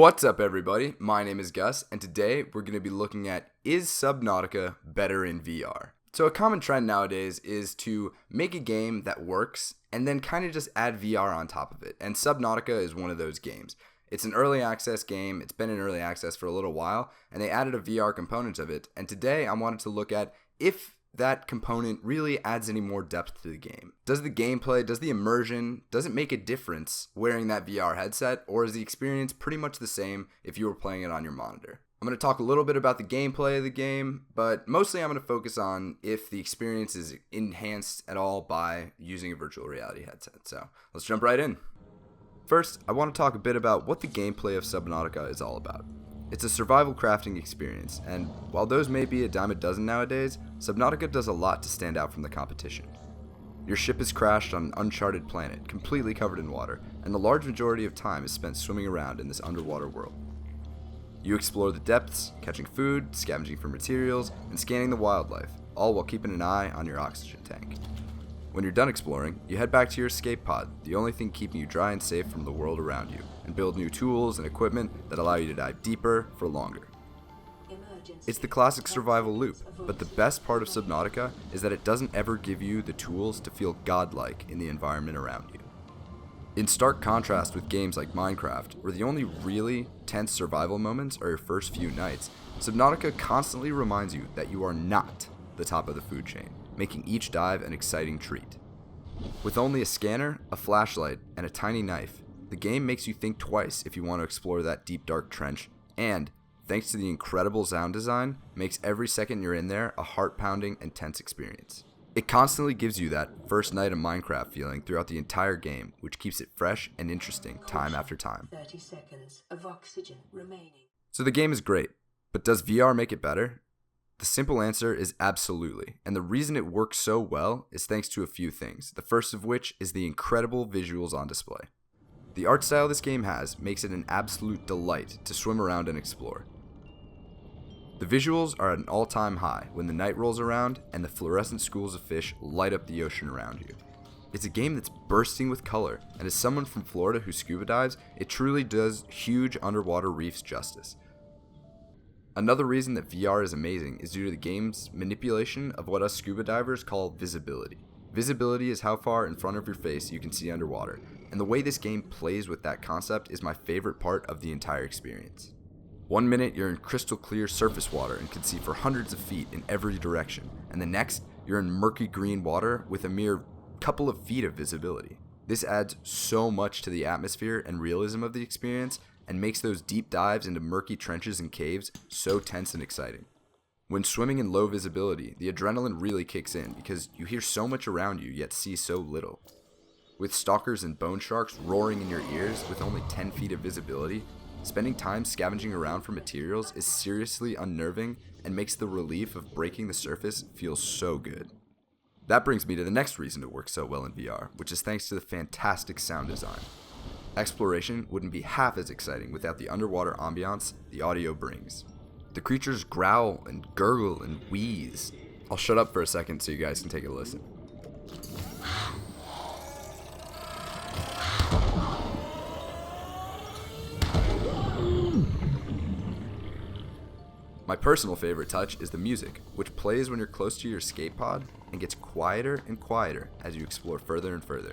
What's up everybody, my name is Gus, and today we're going to be looking at, is Subnautica better in VR? So a common trend nowadays is to make a game that works and then kind of just add VR on top of it, and Subnautica is one of those games. It's an early access game, it's been in early access for a little while, and they added a VR component of it, and today I wanted to look at if that component really adds any more depth to the game. Does the gameplay, does the immersion, does it make a difference wearing that VR headset, or is the experience pretty much the same if you were playing it on your monitor? I'm going to talk a little bit about the gameplay of the game, but mostly I'm going to focus on if the experience is enhanced at all by using a virtual reality headset. So let's jump right in. First, I want to talk a bit about what the gameplay of Subnautica is all about. It's a survival crafting experience, and while those may be a dime a dozen nowadays, Subnautica does a lot to stand out from the competition. Your ship is crashed on an uncharted planet, completely covered in water, and the large majority of time is spent swimming around in this underwater world. You explore the depths, catching food, scavenging for materials, and scanning the wildlife, all while keeping an eye on your oxygen tank. When you're done exploring, you head back to your escape pod, the only thing keeping you dry and safe from the world around you, and build new tools and equipment that allow you to dive deeper for longer. It's the classic survival loop, but the best part of Subnautica is that it doesn't ever give you the tools to feel godlike in the environment around you. In stark contrast with games like Minecraft, where the only really tense survival moments are your first few nights, Subnautica constantly reminds you that you are not the top of the food chain, making each dive an exciting treat. With only a scanner, a flashlight, and a tiny knife, the game makes you think twice if you want to explore that deep dark trench, and, thanks to the incredible sound design, makes every second you're in there a heart-pounding and tense experience. It constantly gives you that first night of Minecraft feeling throughout the entire game, which keeps it fresh and interesting time after time. 30 seconds of oxygen remaining. So the game is great, but does VR make it better? The simple answer is absolutely, and the reason it works so well is thanks to a few things, the first of which is the incredible visuals on display. The art style this game has makes it an absolute delight to swim around and explore. The visuals are at an all-time high when the night rolls around and the fluorescent schools of fish light up the ocean around you. It's a game that's bursting with color, and as someone from Florida who scuba dives, it truly does huge underwater reefs justice. Another reason that VR is amazing is due to the game's manipulation of what us scuba divers call visibility. Visibility is how far in front of your face you can see underwater, and the way this game plays with that concept is my favorite part of the entire experience. One minute you're in crystal clear surface water and can see for hundreds of feet in every direction, and the next you're in murky green water with a mere couple of feet of visibility. This adds so much to the atmosphere and realism of the experience, and makes those deep dives into murky trenches and caves so tense and exciting. When swimming in low visibility, the adrenaline really kicks in because you hear so much around you yet see so little. With stalkers and bone sharks roaring in your ears with only 10 feet of visibility, spending time scavenging around for materials is seriously unnerving and makes the relief of breaking the surface feel so good. That brings me to the next reason it works so well in VR, which is thanks to the fantastic sound design. Exploration wouldn't be half as exciting without the underwater ambiance the audio brings. The creatures growl and gurgle and wheeze. I'll shut up for a second so you guys can take a listen. My personal favorite touch is the music, which plays when you're close to your escape pod and gets quieter and quieter as you explore further and further.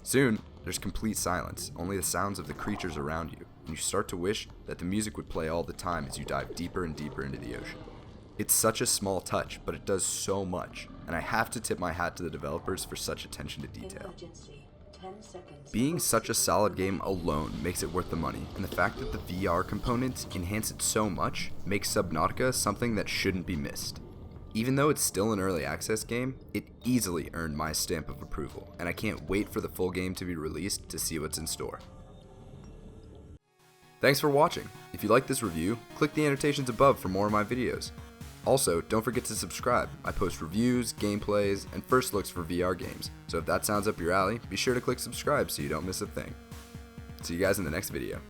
Soon, there's complete silence, only the sounds of the creatures around you, and you start to wish that the music would play all the time as you dive deeper and deeper into the ocean. It's such a small touch, but it does so much, and I have to tip my hat to the developers for such attention to detail. Being such a solid game alone makes it worth the money, and the fact that the VR components enhance it so much makes Subnautica something that shouldn't be missed. Even though it's still an early access game, it easily earned my stamp of approval, and I can't wait for the full game to be released to see what's in store. Thanks for watching. If you like this review, click the annotations above for more of my videos. Also, don't forget to subscribe. I post reviews, gameplays, and first looks for VR games, so if that sounds up your alley, be sure to click subscribe so you don't miss a thing. See you guys in the next video.